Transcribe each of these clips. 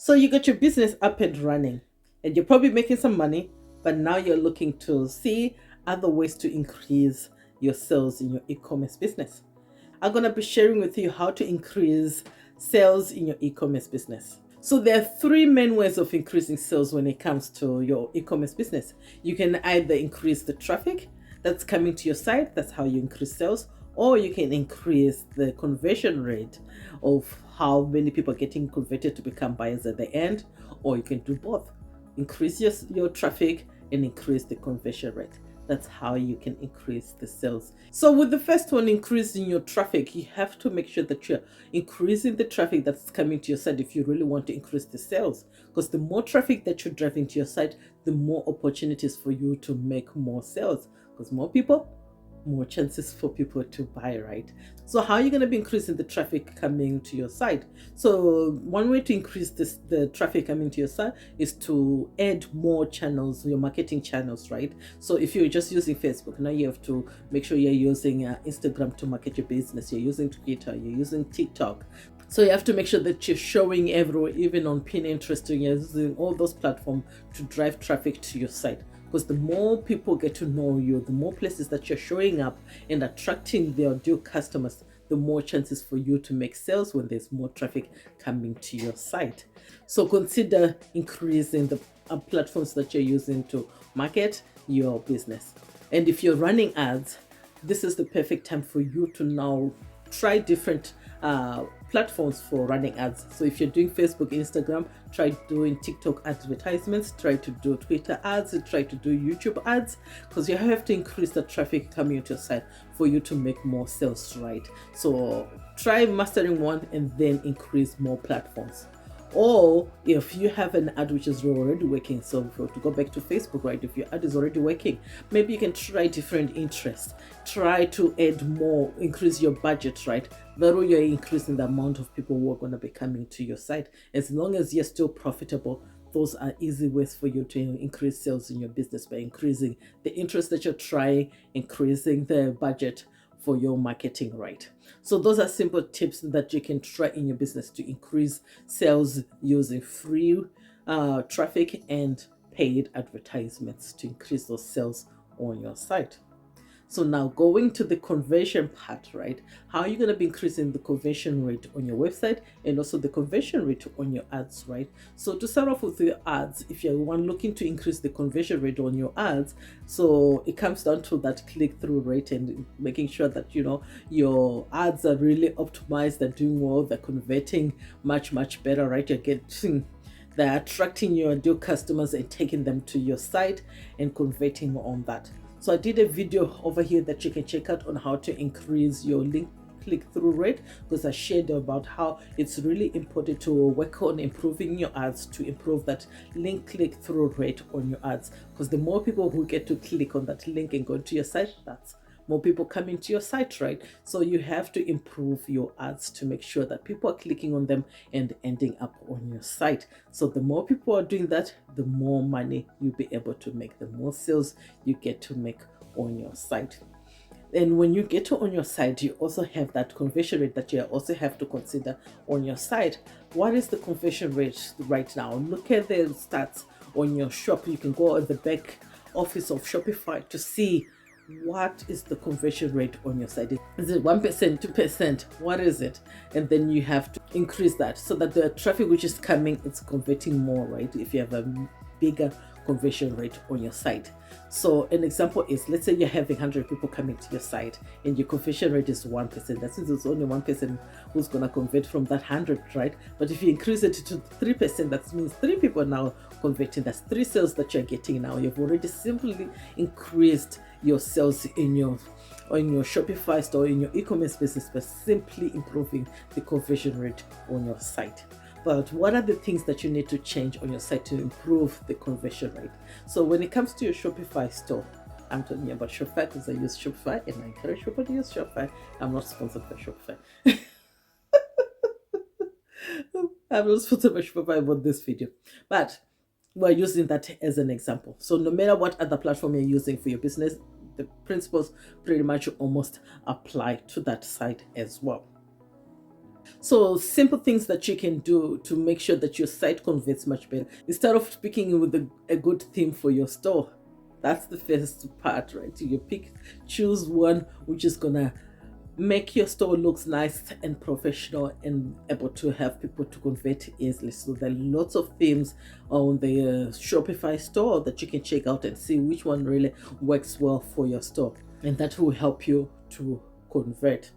So you got your business up and running and you're probably making some money, but now you're looking to see other ways to increase your sales in your e-commerce business. I'm going to be sharing with you how to increase sales in your e-commerce business. So there are three main ways of increasing sales when it comes to your e-commerce business. You can either increase the traffic that's coming to your site, that's how you increase sales, or you can increase the conversion rate of how many people are getting converted to become buyers at the end, or you can do both. Increase your traffic and increase the conversion rate. That's how you can increase the sales. So with the first one, increasing your traffic, you have to make sure that you're increasing the traffic that's coming to your site if you really want to increase the sales. Because the more traffic that you're driving to your site, the more opportunities for you to make more sales. Because more people, more chances for people to buy, right? So how are you going to be increasing the traffic coming to your site? So one way to increase the traffic coming to your site is to add more channels, your marketing channels, right? So if you're just using Facebook, now you have to make sure you're using Instagram to market your business, you're using Twitter, you're using TikTok. So you have to make sure that you're showing everywhere, even on Pinterest, you're using all those platforms to drive traffic to your site. Because the more people get to know you, the more places that you're showing up and attracting their ideal customers, the more chances for you to make sales when there's more traffic coming to your site. So consider increasing the platforms that you're using to market your business. And if you're running ads, this is the perfect time for you to now try different platforms for running ads. So if you're doing Facebook, Instagram, try doing TikTok advertisements, try to do Twitter ads, try to do YouTube ads, because you have to increase the traffic coming to your site for you to make more sales, right? So try mastering one and then increase more platforms. Or if you have an ad which is already working, so to go back to Facebook, right, if your ad is already working, maybe you can try different interests, try to add more, increase your budget, right? That way you're increasing the amount of people who are going to be coming to your site. As long as you're still profitable, those are easy ways for you to increase sales in your business, by increasing the interest that you're trying, increasing the budget for your marketing, right? So those are simple tips that you can try in your business to increase sales using free traffic and paid advertisements to increase those sales on your site. So now going to the conversion part, right? How are you going to be increasing the conversion rate on your website and also the conversion rate on your ads, right? So to start off with your ads, if you're one looking to increase the conversion rate on your ads, so it comes down to that click-through rate and making sure that, you know, your ads are really optimized, they're doing well, they're converting much better, right? You're getting, they're attracting your ideal customers and taking them to your site and converting on that. So I did a video over here that you can check out on how to increase your link click-through rate, because I shared about how it's really important to work on improving your ads to improve that link click-through rate on your ads, because the more people who get to click on that link and go to your site, that's more people coming to your site, right? So you have to improve your ads to make sure that people are clicking on them and ending up on your site. So the more people are doing that, the more money you'll be able to make, the more sales you get to make on your site. And when you get to on your site, you also have that conversion rate that you also have to consider on your site. What is the conversion rate right now? Look at the stats on your shop. You can go at the back office of Shopify to see what is the conversion rate on your site. Is it 1%, 2%? What is it? And then you have to increase that so that the traffic which is coming, it's converting more, right? If you have a bigger conversion rate on your site. So an example is, let's say you're having 100 people coming to your site and your conversion rate is 1%. That means it's only 1% who's going to convert from that 100, right? But if you increase it to 3%, that means 3 people now converting. That's 3 sales that you're getting now. You've already simply increased your sales in your Shopify store, in your e-commerce business, by simply improving the conversion rate on your site. But what are the things that you need to change on your site to improve the conversion rate? So when it comes to your Shopify store, I'm talking about Shopify because I use Shopify and I encourage people to use Shopify. I'm not sponsored by Shopify. I'm not sponsored by Shopify about this video, but we're using that as an example. So no matter what other platform you're using for your business, the principles pretty much almost apply to that site as well. So simple things that you can do to make sure that your site converts much better. Instead of picking with a good theme for your store, that's the first part, right? Choose one which is gonna make your store looks nice and professional and able to have people to convert easily. So there are lots of themes on the Shopify store that you can check out and see which one really works well for your store, and that will help you to convert.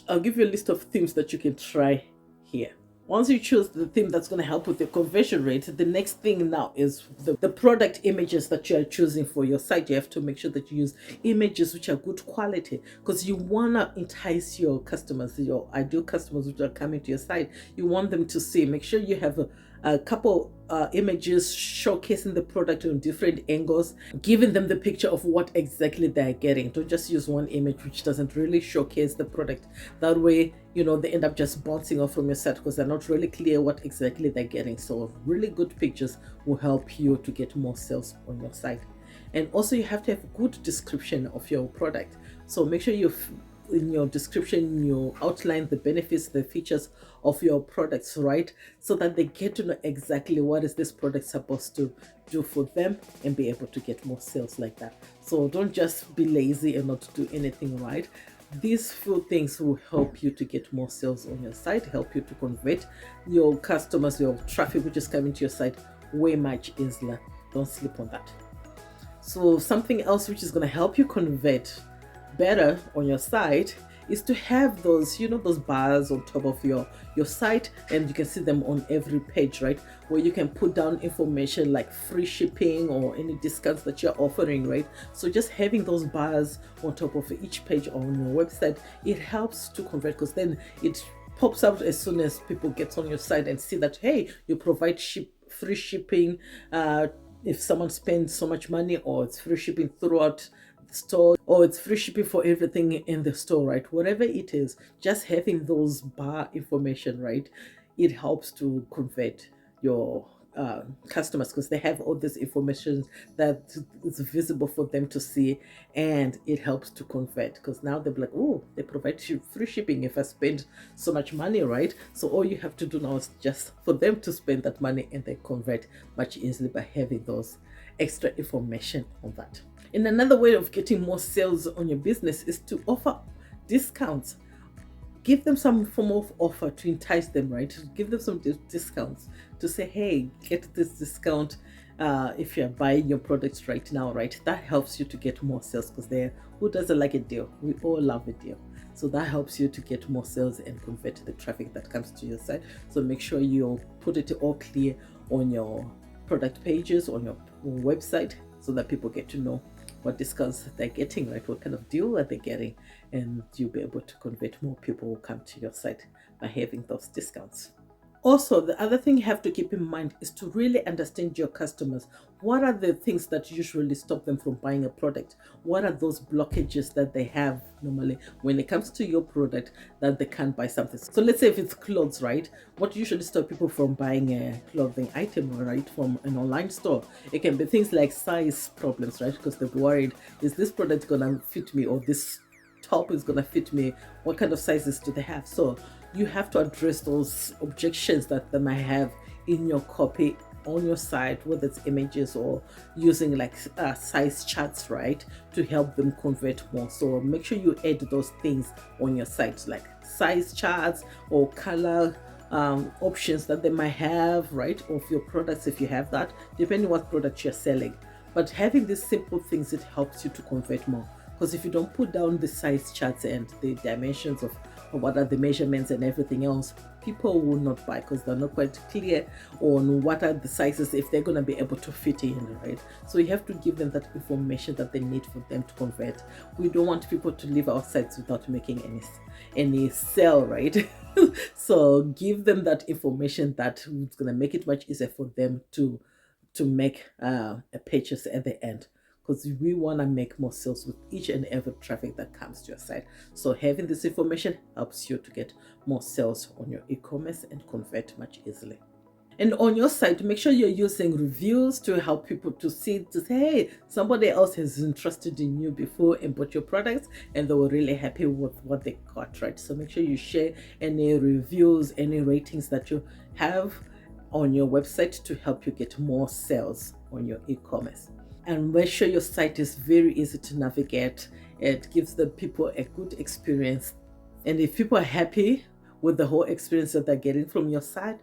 I'll give you a list of themes that you can try here. Once you choose the theme that's going to help with your conversion rate, the next thing now is the product images that you are choosing for your site. You have to make sure that you use images which are good quality, because you want to entice your customers, your ideal customers which are coming to your site. You want them to see. Make sure you have a couple images showcasing the product on different angles, giving them the picture of what exactly they're getting. Don't just use one image which doesn't really showcase the product. That way, they end up just bouncing off from your site because they're not really clear what exactly they're getting. So really good pictures will help you to get more sales on your site. And also you have to have a good description of your product. So make sure in your description you outline the benefits, the features of your products, right? So that they get to know exactly what is this product supposed to do for them and be able to get more sales like that. So don't just be lazy and not do anything, right? These few things will help you to get more sales on your site, help you to convert your customers, your traffic which is coming to your site way much easier. Don't sleep on that. So something else which is going to help you convert better on your site is to have those those bars on top of your site, and you can see them on every page, right? Where you can put down information like free shipping or any discounts that you're offering, right? So just having those bars on top of each page on your website, it helps to convert, because then it pops out as soon as people get on your site and see that, hey, you provide free shipping if someone spends so much money, or it's free shipping throughout the store, or it's free shipping for everything in the store, right? Whatever it is, just having those bar information, right? It helps to convert your customers, because they have all this information that is visible for them to see, and it helps to convert, because now they're like, oh, they provide free shipping if I spend so much money, right? So all you have to do now is just for them to spend that money, and they convert much easily by having those extra information on that. And another way of getting more sales on your business is to offer discounts. Give them some form of offer to entice them, right? Give them some discounts to say, hey, get this discount if you're buying your products right now, right? That helps you to get more sales, because who doesn't like a deal? We all love a deal. So that helps you to get more sales and convert the traffic that comes to your site. So make sure you put it all clear on your product pages, on your website, so that people get to know what discounts they're getting, right? What kind of deal are they getting? And you'll be able to convert more people who come to your site by having those discounts. Also, the other thing you have to keep in mind is to really understand your customers. What are the things that usually stop them from buying a product? What are those blockages that they have normally when it comes to your product that they can't buy something? So let's say if it's clothes, right? What usually stop people from buying a clothing item, right, from an online store? It can be things like size problems, right? Because they're worried, is this product gonna fit me, or this top is gonna fit me? What kind of sizes do they have? So you have to address those objections that they might have in your copy on your site, whether it's images or using like size charts, right, to help them convert more. So make sure you add those things on your site, like size charts or color options that they might have, right, of your products, if you have that, depending what product you're selling. But having these simple things, it helps you to convert more, because if you don't put down the size charts and the dimensions of what are the measurements and everything else, people will not buy, because they're not quite clear on what are the sizes, if they're going to be able to fit in, right? So you have to give them that information that they need for them to convert. We don't want people to leave our sites without making any sale, right? So give them that information that is going to make it much easier for them to make a purchase at the end, because we want to make more sales with each and every traffic that comes to your site. So having this information helps you to get more sales on your e-commerce and convert much easily. And on your site, make sure you're using reviews to help people to see, to say, hey, somebody else has interested in you before and bought your products and they were really happy with what they got, right? So make sure you share any reviews, any ratings that you have on your website to help you get more sales on your e-commerce. And make sure your site is very easy to navigate. It gives the people a good experience. And if people are happy with the whole experience that they're getting from your site,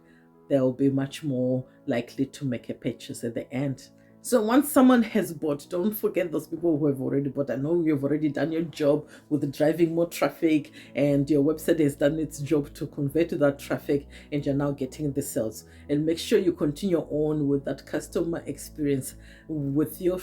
they'll be much more likely to make a purchase at the end. So once someone has bought, don't forget those people who have already bought. I know you've already done your job with driving more traffic and your website has done its job to convert that traffic and you're now getting the sales. And make sure you continue on with that customer experience with your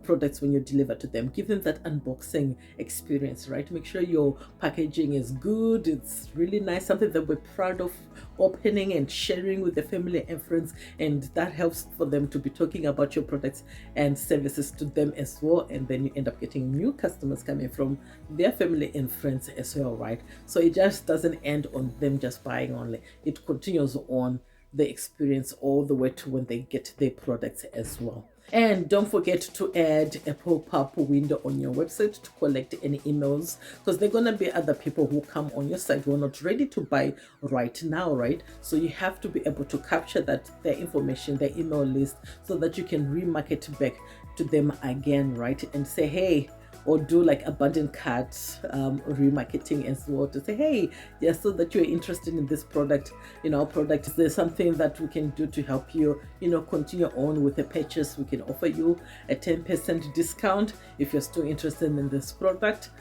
products when you deliver to them. Give them that unboxing experience, right? Make sure your packaging is good, it's really nice, something that we're proud of opening and sharing with the family and friends, and that helps for them to be talking about your products and services to them as well. And then you end up getting new customers coming from their family and friends as well, right? So it just doesn't end on them just buying only, it continues on the experience all the way to when they get their products as well. And don't forget to add a pop-up window on your website to collect any emails, because there are going to be other people who come on your site who are not ready to buy right now, right? So you have to be able to capture their information, their email list, so that you can remarket back to them again, right? And say, hey, or do like abandoned carts remarketing as well, to say, hey, yeah, so that you're interested in this product, our product, is there something that we can do to help you, continue on with the purchase? We can offer you a 10% discount if you're still interested in this product,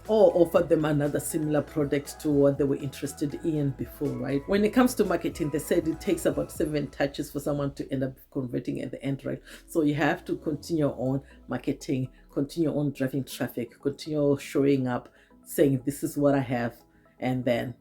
or offer them another similar product to what they were interested in before, right? When it comes to marketing, they said it takes about 7 touches for someone to end up converting at the end, right? So you have to continue on marketing, continue on driving traffic, continue showing up, saying this is what I have, and then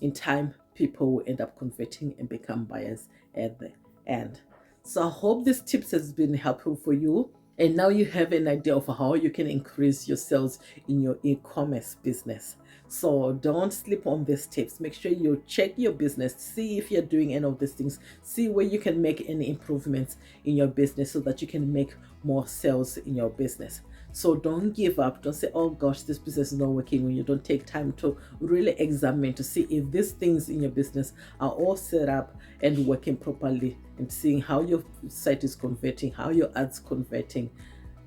in time people will end up converting and become buyers at the end. So I hope this tips has been helpful for you. And now you have an idea of how you can increase your sales in your e-commerce business. So don't sleep on these tips. Make sure you check your business, see if you're doing any of these things, see where you can make any improvements in your business so that you can make more sales in your business. So don't give up. Don't say, oh gosh, this business is not working, when you don't take time to really examine to see if these things in your business are all set up and working properly, and seeing how your site is converting, how your ads converting,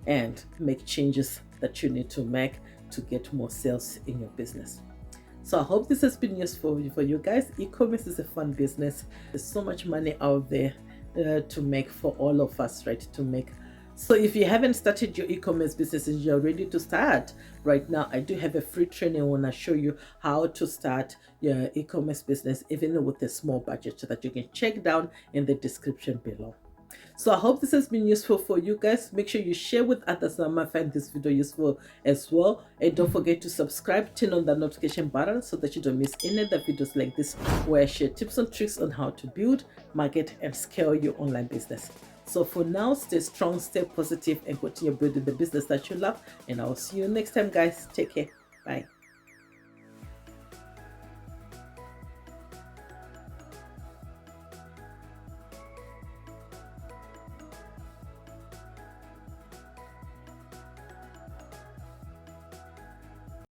and make changes that you need to make to get more sales in your business. So I hope this has been useful for you guys. E-commerce is a fun business. There's so much money out there to make for all of us, right? So if you haven't started your e-commerce business and you're ready to start right now, I do have a free training. I want to show you how to start your e-commerce business, even with a small budget, so that you can check down in the description below. So I hope this has been useful for you guys. Make sure you share with others that might find this video useful as well. And don't forget to subscribe, turn on the notification button so that you don't miss any other videos like this, where I share tips and tricks on how to build, market, and scale your online business. So for now, stay strong, stay positive, and continue building the business that you love. And I'll see you next time, guys. Take care. Bye.